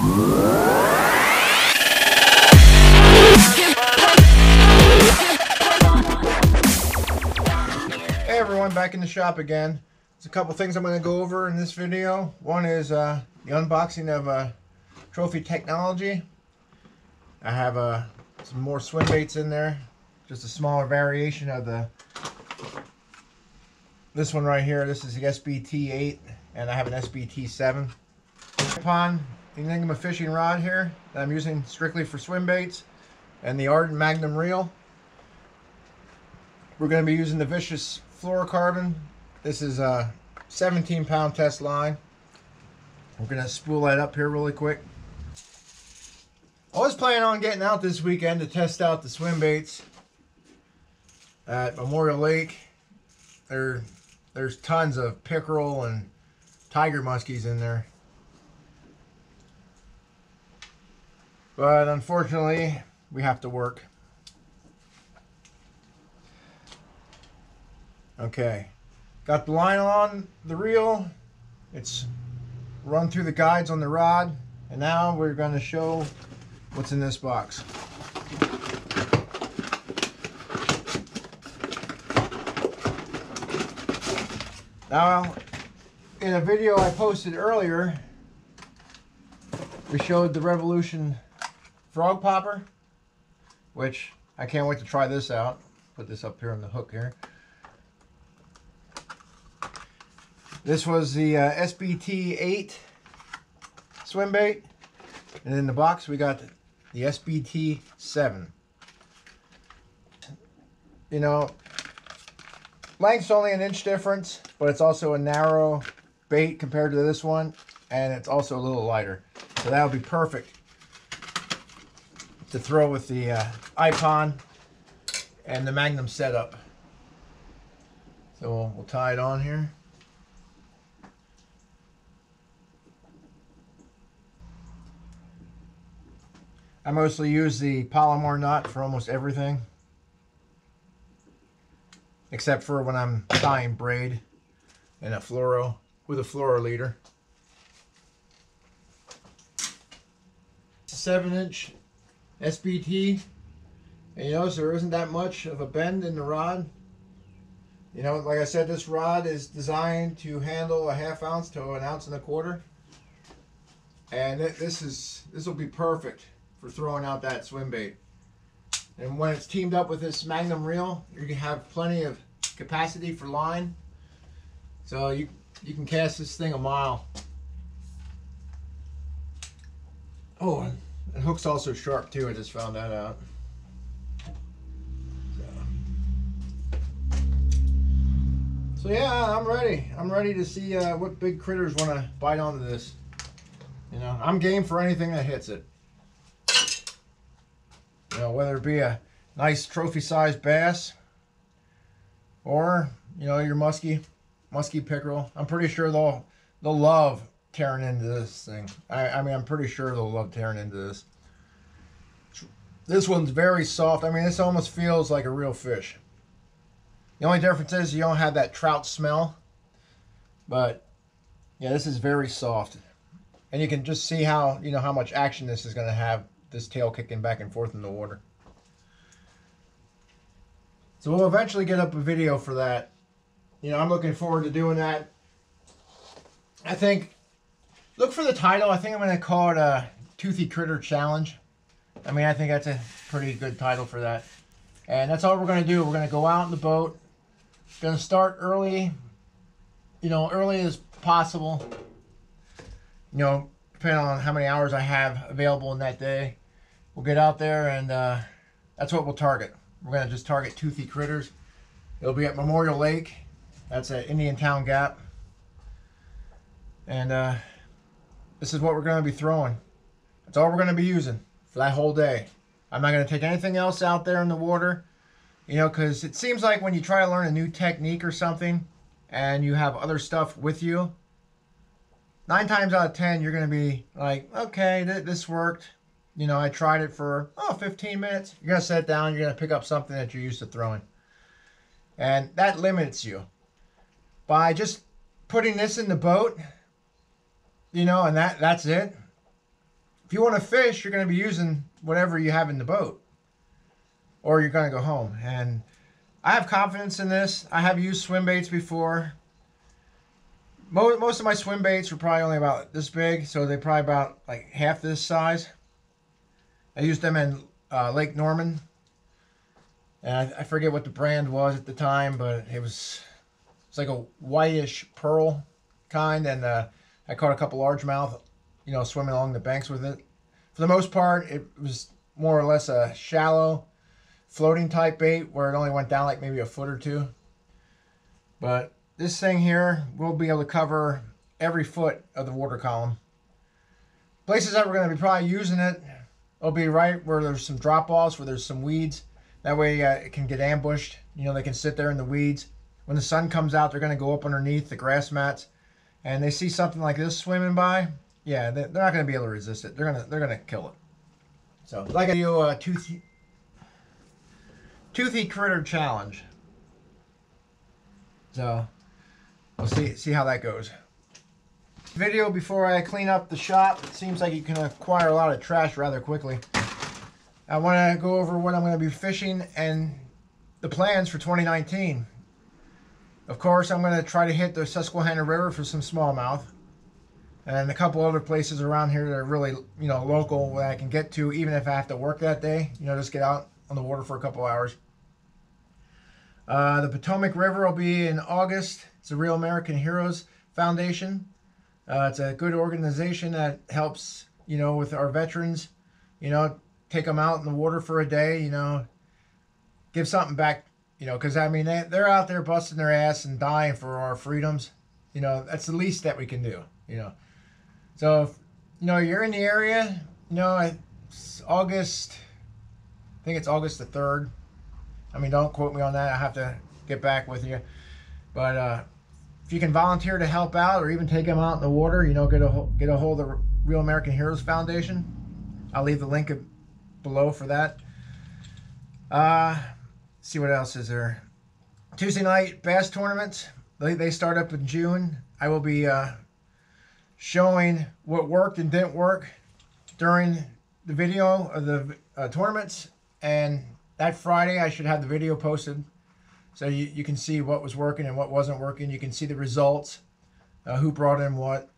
Hey everyone, back in the shop again. There's a couple things I'm going to go over in this video. One is the unboxing of Trophy Technology. I have some more swim baits in there. Just a smaller variation of this one right here. This is the SBT8 and I have an SBT7. Upon the Enigma fishing rod here that I'm using strictly for swim baits, and the Ardent Magnum reel. We're going to be using the Vicious fluorocarbon. This is a 17-pound test line. We're going to spool that up here really quick. I was planning on getting out this weekend to test out the swim baits at Memorial Lake. There's tons of pickerel and tiger muskies in there. But unfortunately, we have to work. Okay, got the line on the reel. It's run through the guides on the rod. And now we're going to show what's in this box. Now, in a video I posted earlier, we showed the Revolution frog popper, which I can't wait to try this out. Put this up here on the hook here. This was the SBT8 swim bait, and in the box we got the SBT7. You know, length's only an inch difference, but it's also a narrow bait compared to this one, and it's also a little lighter. So that would be perfect to throw with the Ipon and the Magnum setup. So we'll tie it on here. I mostly use the Palomar knot for almost everything, except for when I'm tying braid in a fluoro with a fluoro leader. 7-inch SBT, and you notice there isn't that much of a bend in the rod. You know, like I said, this rod is designed to handle a 1/2 ounce to 1 1/4 ounces, and this will be perfect for throwing out that swim bait. And when it's teamed up with this Magnum reel, you can have plenty of capacity for line, so you can cast this thing a mile. Oh, and the hook's also sharp too. I just found that out. So yeah, I'm ready. I'm ready to see what big critters want to bite onto this. You know, I'm game for anything that hits it. You know, whether it be a nice trophy-sized bass or, you know, your musky pickerel. I'm pretty sure they'll love tearing into this thing. I mean, I'm pretty sure they'll love tearing into this. This one's very soft. I mean, this almost feels like a real fish. The only difference is you don't have that trout smell. But yeah, this is very soft. And you can just see how, you know, how much action this is going to have, this tail kicking back and forth in the water. So we'll eventually get up a video for that. You know, I'm looking forward to doing that. I think, look for the title. I think I'm going to call it a Toothy Critter Challenge. I mean, I think that's a pretty good title for that. And that's all we're going to do. We're going to go out in the boat. Going to start early, you know, early as possible. You know, depending on how many hours I have available in that day. We'll get out there and that's what we'll target. We're going to just target toothy critters. It'll be at Memorial Lake. That's at Indiantown Gap. And this is what we're going to be throwing. That's all we're going to be using for that whole day. I'm not going to take anything else out there in the water. You know, because it seems like when you try to learn a new technique or something and you have other stuff with you, 9 times out of 10 you're going to be like, okay, this worked. You know, I tried it for 15 minutes. You're going to sit down, you're going to pick up something that you're used to throwing. And that limits you. By just putting this in the boat, you know, and that's it. if you want to fish, you're going to be using whatever you have in the boat, or you're going to go home. And I have confidence in this. I have used swim baits before. Most of my swim baits were probably only about this big, so they're probably about like half this size. I used them in Lake Norman, and I forget what the brand was at the time, but it's like a whitish pearl kind, and I caught a couple largemouth, you know, swimming along the banks with it. For the most part, it was more or less a shallow floating type bait where it only went down like maybe a foot or two. But this thing here, we'll be able to cover every foot of the water column. Places that we're going to be probably using it will be right where there's some drop-offs, where there's some weeds. That way it can get ambushed. You know, they can sit there in the weeds. When the sun comes out, they're going to go up underneath the grass mats, and they see something like this swimming by. Yeah, they're not going to be able to resist it. They're gonna kill it. So, like I do a toothy critter challenge. So we'll see how that goes. Video before I clean up the shop. It seems like you can acquire a lot of trash rather quickly. I want to go over what I'm going to be fishing and the plans for 2019. Of course, I'm going to try to hit the Susquehanna River for some smallmouth, and a couple other places around here that are really, you know, local that I can get to even if I have to work that day. You know, just get out on the water for a couple hours. The Potomac River will be in August. It's the Real American Heroes Foundation. It's a good organization that helps, you know, with our veterans. You know, take them out in the water for a day. You know, give something back. You know, because I mean they're out there busting their ass and dying for our freedoms. You know, that's the least that we can do. You know, so if, you know, you're in the area. You know, it's August. I think it's August the 3rd. I mean, don't quote me on that. I have to get back with you. But if you can volunteer to help out, or even take them out in the water, you know, get a hold of the Real American Heroes Foundation. I'll leave the link below for that. See what else is there. Tuesday night bass tournaments. They start up in June. I will be showing what worked and didn't work during the video of the tournaments, and that Friday I should have the video posted, so you can see what was working and what wasn't working. You can see the results, who brought in what.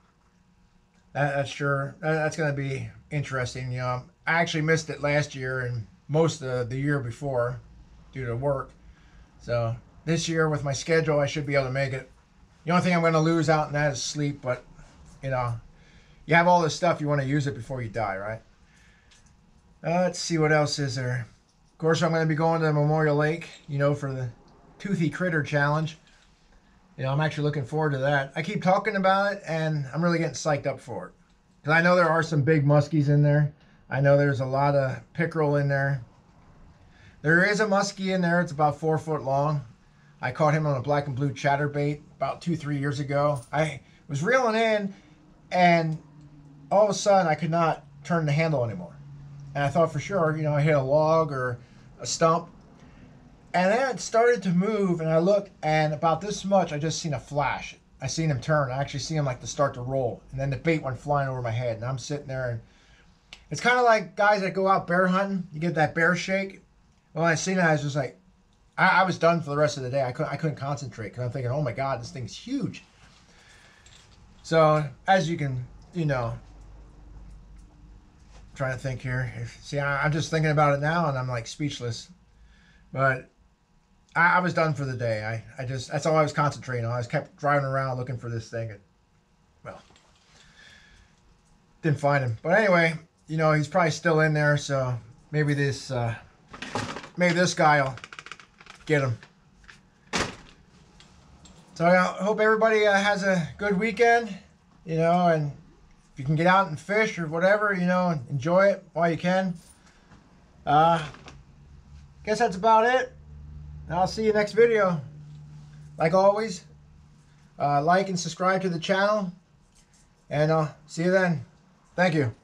That's going to be interesting. You know, I actually missed it last year and most of the year before due to work. So this year with my schedule, I should be able to make it. The only thing I'm going to lose out in that is sleep, but you know, you have all this stuff, you want to use it before you die, right? Let's see what else is there. Of course, I'm going to be going to Memorial Lake, you know, for the Toothy Critter Challenge. You know, I'm actually looking forward to that. I keep talking about it, and I'm really getting psyched up for it. Because I know there are some big muskies in there. I know there's a lot of pickerel in there. There is a muskie in there. It's about 4 foot long. I caught him on a black and blue chatterbait about 2-3 years ago. I was reeling in, and all of a sudden I could not turn the handle anymore. And I thought for sure, you know, I hit a log or a stump. And then it started to move, and I looked, and about this much, I just seen a flash. I seen him turn. I actually seen him like to start to roll. And then the bait went flying over my head, and I'm sitting there. And it's kind of like guys that go out bear hunting. You get that bear shake. Well, when I seen it, I was just like, I was done for the rest of the day. I couldn't concentrate because I'm thinking, oh my God, this thing's huge. So as you can, you know, I'm trying to think here. See, I'm just thinking about it now, and I'm like speechless. But I was done for the day. I just, that's all I was concentrating on. I just kept driving around looking for this thing. And, well, didn't find him. But anyway, you know, he's probably still in there. So maybe this guy will get him. So I hope everybody has a good weekend, you know, and if you can get out and fish or whatever, you know, enjoy it while you can. Guess that's about it. And I'll see you next video. Like always, like and subscribe to the channel, and I'll see you then. Thank you.